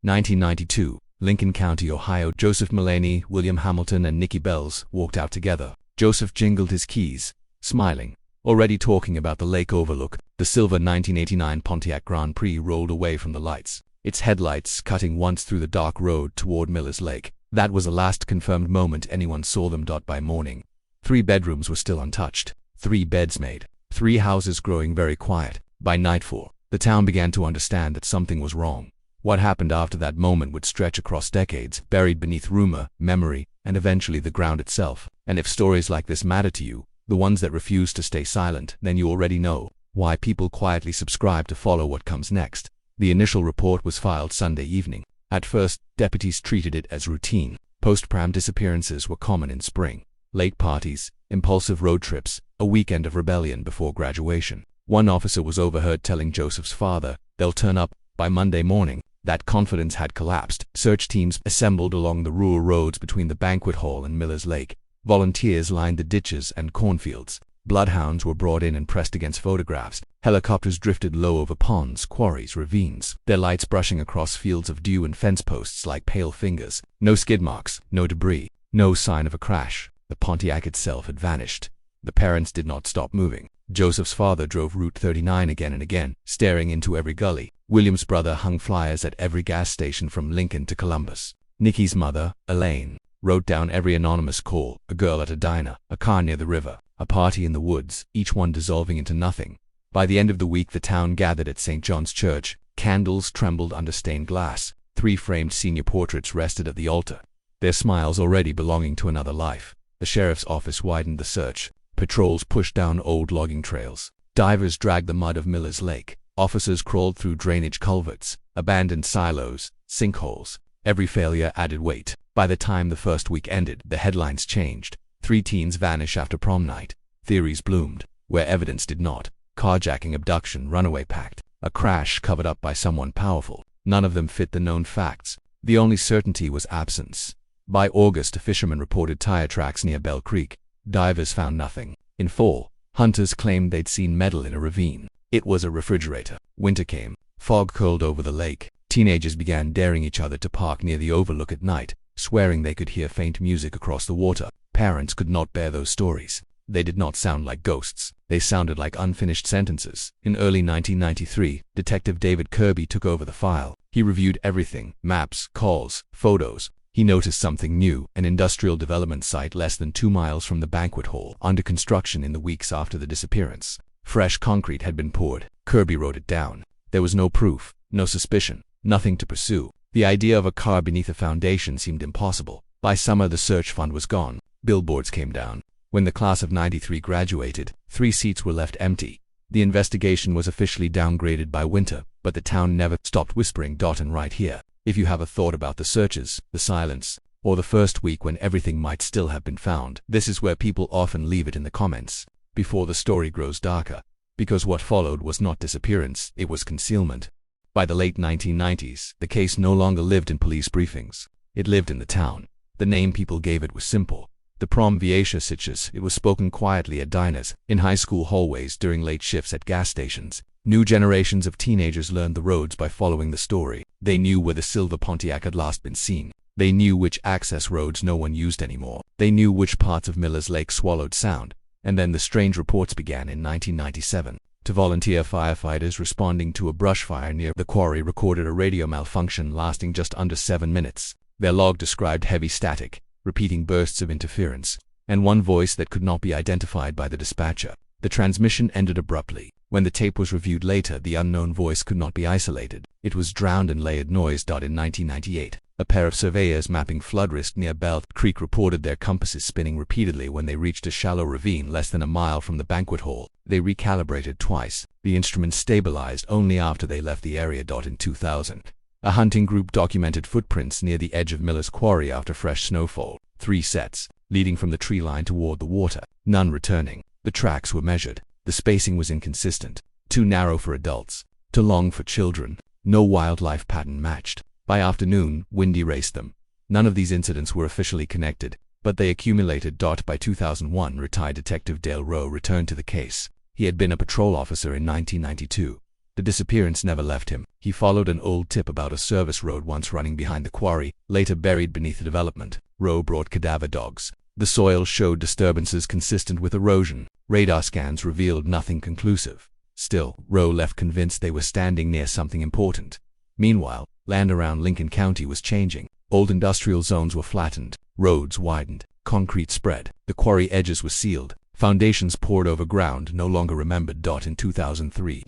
1992, Lincoln County, Ohio. Joseph Mulaney, William Hamilton, and Nikki Beles walked out together. Joseph jingled his keys, smiling, already talking about the lake overlook. The silver 1989 Pontiac Grand Prix rolled away from the lights, its headlights cutting once through the dark road toward Miller's Lake. That was the last confirmed moment anyone saw them. By morning, 3 bedrooms were still untouched, 3 beds made, 3 houses growing very quiet. By nightfall, the town began to understand that something was wrong. What happened after that moment would stretch across decades, buried beneath rumor, memory, and eventually the ground itself. And if stories like this matter to you, the ones that refuse to stay silent, then you already know why people quietly subscribe to follow what comes next. The initial report was filed Sunday evening. At first, deputies treated it as routine. Post-prom disappearances were common in spring. Late parties, impulsive road trips, a weekend of rebellion before graduation. One officer was overheard telling Joseph's father, "They'll turn up by Monday morning." That confidence had collapsed. Search teams assembled along the rural roads between the banquet hall and Miller's Lake. Volunteers lined the ditches and cornfields. Bloodhounds were brought in and pressed against photographs. Helicopters drifted low over ponds, quarries, ravines, their lights brushing across fields of dew and fence posts like pale fingers. No skid marks, no debris, no sign of a crash. The Pontiac itself had vanished. The parents did not stop moving. Joseph's father drove Route 39 again and again, staring into every gully. William's brother hung flyers at every gas station from Lincoln to Columbus. Nikki's mother, Elaine, wrote down every anonymous call: a girl at a diner, a car near the river, a party in the woods, each one dissolving into nothing. By the end of the week, the town gathered at St. John's Church. Candles trembled under stained glass. 3 framed senior portraits rested at the altar, their smiles already belonging to another life. The sheriff's office widened the search. Patrols pushed down old logging trails. Divers dragged the mud of Miller's Lake. Officers crawled through drainage culverts, abandoned silos, sinkholes. Every failure added weight. By the time the first week ended, the headlines changed. 3 teens vanish after prom night. Theories bloomed, where evidence did not. Carjacking, abduction, runaway pact. A crash covered up by someone powerful. None of them fit the known facts. The only certainty was absence. By August, a fisherman reported tire tracks near Bell Creek. Divers found nothing. In fall, hunters claimed they'd seen metal in a ravine. It was a refrigerator. Winter came. Fog curled over the lake. Teenagers began daring each other to park near the overlook at night, swearing they could hear faint music across the water. Parents could not bear those stories. They did not sound like ghosts. They sounded like unfinished sentences. In early 1993, Detective David Kirby took over the file. He reviewed everything: maps, calls, photos. He noticed something new: an industrial development site less than 2 miles from the banquet hall, under construction in the weeks after the disappearance. Fresh concrete had been poured. Kirby wrote it down. There was no proof, no suspicion, nothing to pursue. The idea of a car beneath a foundation seemed impossible. By summer, the search fund was gone. Billboards came down. When the class of '93 graduated, 3 seats were left empty. The investigation was officially downgraded by winter, but the town never stopped whispering. And right here, if you have a thought about the searches, the silence, or the first week when everything might still have been found, this is where people often leave it in the comments, before the story grows darker. Because what followed was not disappearance, it was concealment. By the late 1990s, the case no longer lived in police briefings. It lived in the town. The name people gave it was simple: the Prom Sitches. It was spoken quietly at diners, in high school hallways, during late shifts at gas stations. New generations of teenagers learned the roads by following the story. They knew where the silver Pontiac had last been seen. They knew which access roads no one used anymore. They knew which parts of Miller's Lake swallowed sound. And then the strange reports began in 1997. To volunteer firefighters responding to a brush fire near the quarry recorded a radio malfunction lasting just under 7 minutes. Their log described heavy static, repeating bursts of interference, and one voice that could not be identified by the dispatcher. The transmission ended abruptly. When the tape was reviewed later, the unknown voice could not be isolated. It was drowned in layered noise. In 1998, a pair of surveyors mapping flood risk near Bell Creek reported their compasses spinning repeatedly when they reached a shallow ravine less than a mile from the banquet hall. They recalibrated twice. The instruments stabilized only after they left the area. In 2000, a hunting group documented footprints near the edge of Miller's Quarry after fresh snowfall. 3 sets, leading from the tree line toward the water, none returning. The tracks were measured. The spacing was inconsistent. Too narrow for adults, too long for children. No wildlife pattern matched. By afternoon, wind erased them. None of these incidents were officially connected, but they accumulated. By 2001, retired Detective Dale Rowe returned to the case. He had been a patrol officer in 1992. The disappearance never left him. He followed an old tip about a service road once running behind the quarry, later buried beneath the development. Rowe brought cadaver dogs. The soil showed disturbances consistent with erosion. Radar scans revealed nothing conclusive. Still, Rowe left convinced they were standing near something important. Meanwhile, land around Lincoln County was changing. Old industrial zones were flattened. Roads widened. Concrete spread. The quarry edges were sealed. Foundations poured over ground no longer remembered. In 2003,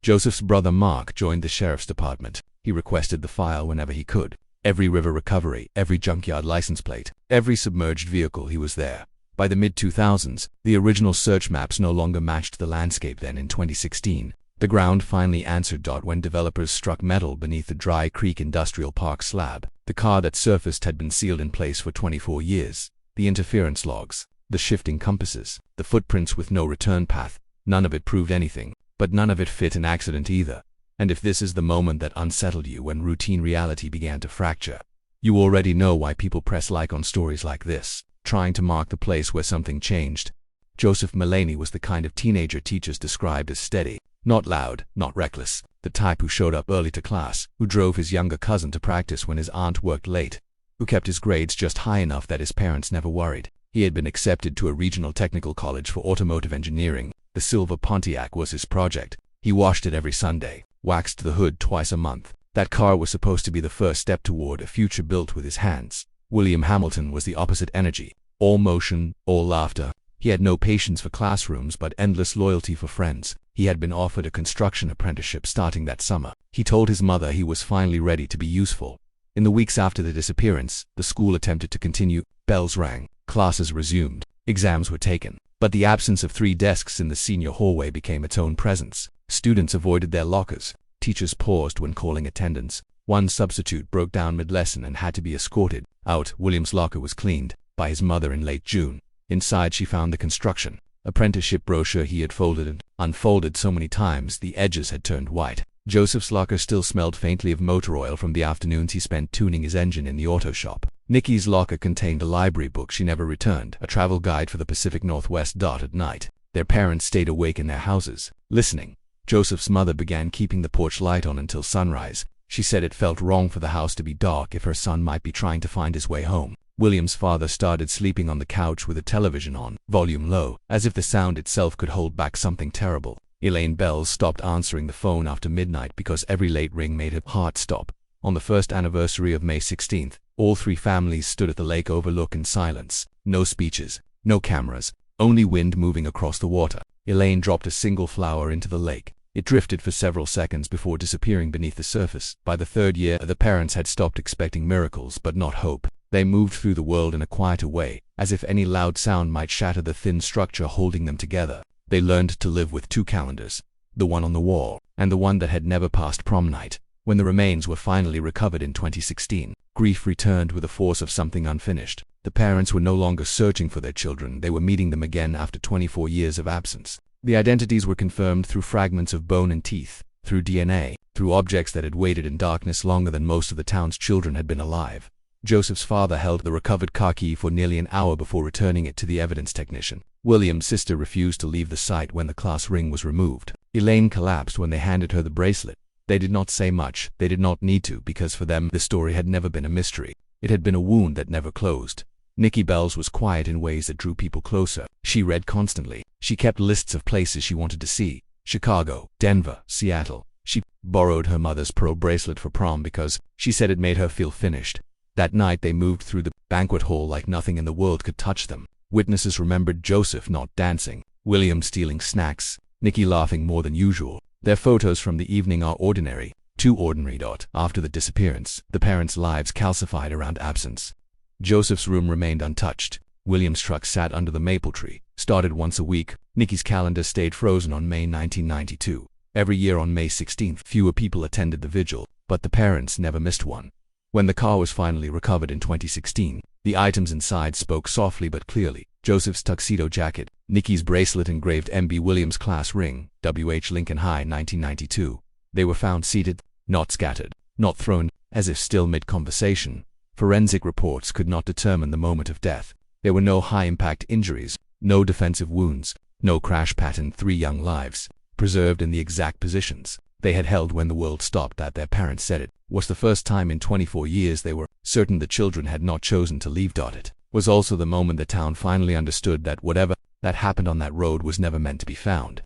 Joseph's brother Mark joined the sheriff's department. He requested the file whenever he could. Every river recovery, every junkyard license plate, every submerged vehicle, he was there. By the mid-2000s, the original search maps no longer matched the landscape. Then in 2016, the ground finally answered. When developers struck metal beneath the Dry Creek Industrial Park slab, the car that surfaced had been sealed in place for 24 years. The interference logs, the shifting compasses, the footprints with no return path, none of it proved anything, but none of it fit an accident either. And if this is the moment that unsettled you when routine reality began to fracture, you already know why people press like on stories like this, trying to mark the place where something changed. Joseph Mulaney was the kind of teenager teachers described as steady, not loud, not reckless, the type who showed up early to class, who drove his younger cousin to practice when his aunt worked late, who kept his grades just high enough that his parents never worried. He had been accepted to a regional technical college for automotive engineering. The silver Pontiac was his project. He washed it every Sunday, waxed the hood twice a month. That car was supposed to be the first step toward a future built with his hands. William Hamilton was the opposite energy. All motion, all laughter. He had no patience for classrooms but endless loyalty for friends. He had been offered a construction apprenticeship starting that summer. He told his mother he was finally ready to be useful. In the weeks after the disappearance, the school attempted to continue. Bells rang. Classes resumed. Exams were taken. But the absence of 3 desks in the senior hallway became its own presence. Students avoided their lockers. Teachers paused when calling attendance. One substitute broke down mid-lesson and had to be escorted out. William's locker was cleaned by his mother in late June. Inside she found the construction apprenticeship brochure he had folded and unfolded so many times the edges had turned white. Joseph's locker still smelled faintly of motor oil from the afternoons he spent tuning his engine in the auto shop. Nikki's locker contained a library book she never returned, a travel guide for the Pacific Northwest. At night, their parents stayed awake in their houses, listening. Joseph's mother began keeping the porch light on until sunrise. She said it felt wrong for the house to be dark if her son might be trying to find his way home. William's father started sleeping on the couch with the television on, volume low, as if the sound itself could hold back something terrible. Elaine Bells stopped answering the phone after midnight because every late ring made her heart stop. On the first anniversary of May 16th, all 3 families stood at the lake overlook in silence. No speeches, no cameras, only wind moving across the water. Elaine dropped a single flower into the lake. It drifted for several seconds before disappearing beneath the surface. By the 3rd year, the parents had stopped expecting miracles but not hope. They moved through the world in a quieter way, as if any loud sound might shatter the thin structure holding them together. They learned to live with 2 calendars, the one on the wall, and the one that had never passed prom night. When the remains were finally recovered in 2016, grief returned with the force of something unfinished. The parents were no longer searching for their children, they were meeting them again after 24 years of absence. The identities were confirmed through fragments of bone and teeth, through DNA, through objects that had waited in darkness longer than most of the town's children had been alive. Joseph's father held the recovered car key for nearly an hour before returning it to the evidence technician. William's sister refused to leave the site when the class ring was removed. Elaine collapsed when they handed her the bracelet. They did not say much. They did not need to, because for them the story had never been a mystery. It had been a wound that never closed. Nikki Beles was quiet in ways that drew people closer. She read constantly. She kept lists of places she wanted to see. Chicago, Denver, Seattle. She borrowed her mother's pearl bracelet for prom because she said it made her feel finished. That night they moved through the banquet hall like nothing in the world could touch them. Witnesses remembered Joseph not dancing, William stealing snacks, Nikki laughing more than usual. Their photos from the evening are ordinary, too ordinary. After the disappearance, the parents' lives calcified around absence. Joseph's room remained untouched. William's truck sat under the maple tree, started once a week. Nikki's calendar stayed frozen on May 1992. Every year on May 16th, fewer people attended the vigil, but the parents never missed one. When the car was finally recovered in 2016, the items inside spoke softly but clearly. Joseph's tuxedo jacket, Nikki's bracelet engraved MB Williams class ring, WH Lincoln High 1992. They were found seated, not scattered, not thrown, as if still mid-conversation. Forensic reports could not determine the moment of death. There were no high-impact injuries, no defensive wounds, no crash pattern. 3 young lives, preserved in the exact positions. they had held when the world stopped that their parents said it was the first time in 24 years they were certain the children had not chosen to leave. It was also the moment the town finally understood that whatever that happened on that road was never meant to be found.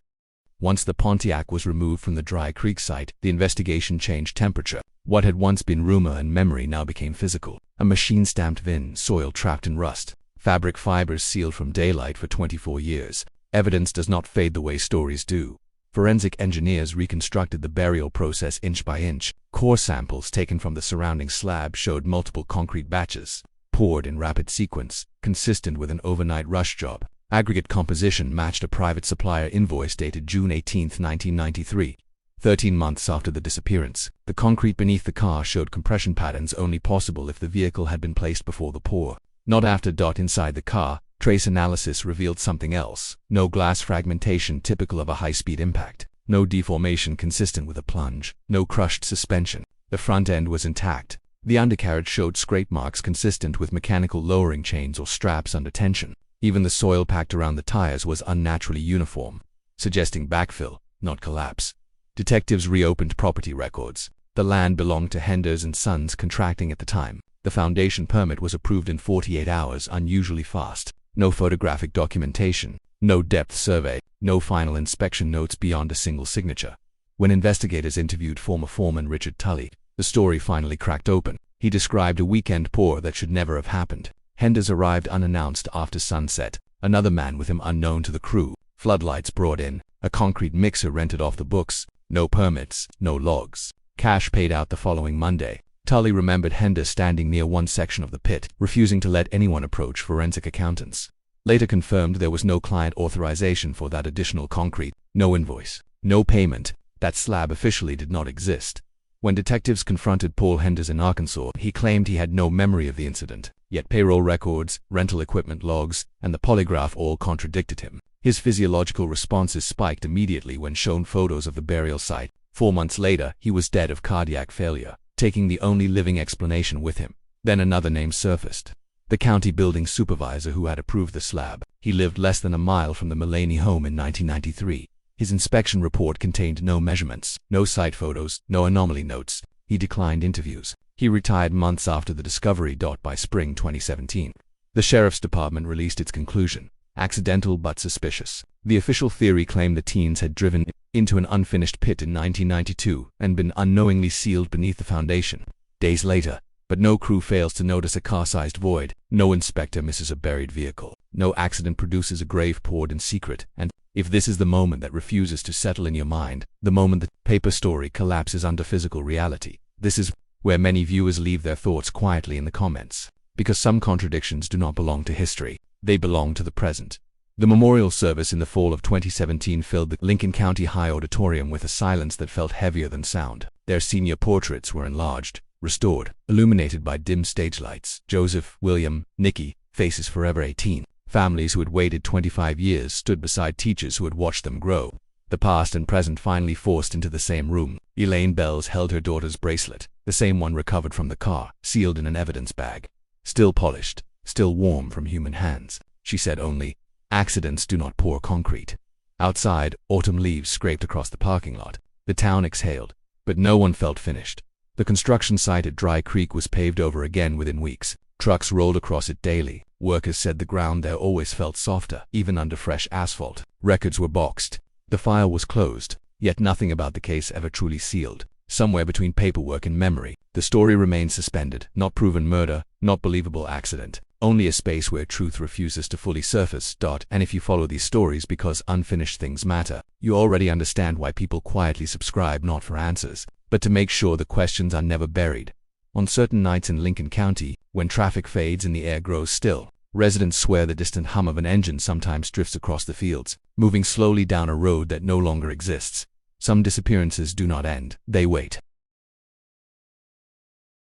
Once the Pontiac was removed from the Dry Creek site, the investigation changed temperature. What had once been rumor and memory now became physical. A machine-stamped VIN, soil trapped in rust, fabric fibers sealed from daylight for 24 years. Evidence does not fade the way stories do. Forensic engineers reconstructed the burial process inch by inch. Core samples taken from the surrounding slab showed multiple concrete batches, poured in rapid sequence, consistent with an overnight rush job. Aggregate composition matched a private supplier invoice dated June 18, 1993. 13 months after the disappearance, the concrete beneath the car showed compression patterns only possible if the vehicle had been placed before the pour, not after. Inside the car, trace analysis revealed something else. No glass fragmentation typical of a high-speed impact. No deformation consistent with a plunge. No crushed suspension. The front end was intact. The undercarriage showed scrape marks consistent with mechanical lowering chains or straps under tension. Even the soil packed around the tires was unnaturally uniform, suggesting backfill, not collapse. Detectives reopened property records. The land belonged to Henders and Sons Contracting at the time. The foundation permit was approved in 48 hours, unusually fast. No photographic documentation, no depth survey, no final inspection notes beyond a single signature. When investigators interviewed former foreman Richard Tully, the story finally cracked open. He described a weekend pour that should never have happened. Henders arrived unannounced after sunset, another man with him unknown to the crew, floodlights brought in, a concrete mixer rented off the books, no permits, no logs. Cash paid out the following Monday. Tully remembered Henders standing near one section of the pit, refusing to let anyone approach forensic accountants. Later confirmed there was no client authorization for that additional concrete, no invoice, no payment. That slab officially did not exist. When detectives confronted Paul Henders in Arkansas, he claimed he had no memory of the incident. Yet payroll records, rental equipment logs, and the polygraph all contradicted him. His physiological responses spiked immediately when shown photos of the burial site. 4 months later, he was dead of cardiac failure, taking the only living explanation with him. Then another name surfaced. The county building supervisor who had approved the slab. He lived less than a mile from the Mulaney home in 1993. His inspection report contained no measurements, no site photos, no anomaly notes. He declined interviews. He retired months after the discovery. By spring 2017, the sheriff's department released its conclusion: accidental but suspicious. The official theory claimed the teens had driven into an unfinished pit in 1992 and been unknowingly sealed beneath the foundation. Days later, but no crew fails to notice a car-sized void. No inspector misses a buried vehicle. No accident produces a grave poured in secret. And if this is the moment that refuses to settle in your mind, the moment the paper story collapses under physical reality, this is where many viewers leave their thoughts quietly in the comments. Because some contradictions do not belong to history, they belong to the present. The memorial service in the fall of 2017 filled the Lincoln County High Auditorium with a silence that felt heavier than sound. Their senior portraits were enlarged, restored, illuminated by dim stage lights. Joseph, William, Nikki, faces forever 18. Families who had waited 25 years stood beside teachers who had watched them grow. The past and present finally forced into the same room. Elaine Beles held her daughter's bracelet, the same one recovered from the car, sealed in an evidence bag. Still polished, still warm from human hands. She said only, "Accidents do not pour concrete." Outside, autumn leaves scraped across the parking lot. The town exhaled, but no one felt finished. The construction site at Dry Creek was paved over again within weeks. Trucks rolled across it daily. Workers said the ground there always felt softer, even under fresh asphalt. Records were boxed. The file was closed, yet nothing about the case ever truly sealed. Somewhere between paperwork and memory, the story remains suspended. Not proven murder, not believable accident. Only a space where truth refuses to fully surface. And if you follow these stories because unfinished things matter, you already understand why people quietly subscribe, not for answers, but to make sure the questions are never buried. On certain nights in Lincoln County, when traffic fades and the air grows still, residents swear the distant hum of an engine sometimes drifts across the fields, moving slowly down a road that no longer exists. Some disappearances do not end, they wait.